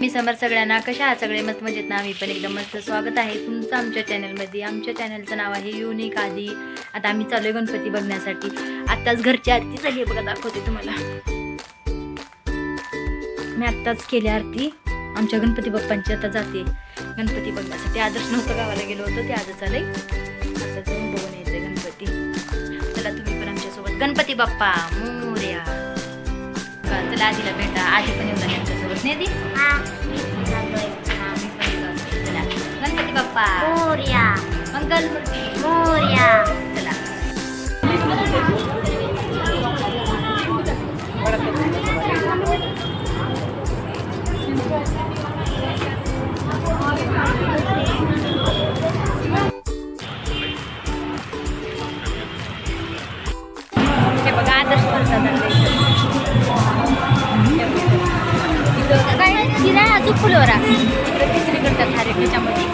मी समर सगळ्यांना कशा आहात सगळे मस्त मजेत ना. आम्ही पण एकदम मस्त. स्वागत आहे तुमचं आमच्या चॅनलमध्ये. आमच्या चॅनलचं नाव आहे युनिक आदी. आता आम्ही चालू आहे गणपती बघण्यासाठी. आत्ताच घरची आरती झाली आहे बघा, दाखवते तुम्हाला. मी आत्ताच केली आरती. आमच्या गणपती बाप्पांची आता जाते गणपती बघण्यासाठी. आदर्श नव्हतं, गावाला गेलो होतो, ते आजच आलंय. आता जाऊन बघून यायचंय गणपती. चला तुम्ही पण आमच्यासोबत. गणपती बाप्पा मोरया. चला आधीला भेटा. आधी पण येऊन आमच्यासोबत नाही दी. चला गणपती बाप्पा मोरया, मंगलमूर्ती मोरया. चला हे बघा आदर्श काय शिरा अजून फुलोरा तिकडे तिसरी करतात हरे त्याच्यामध्ये.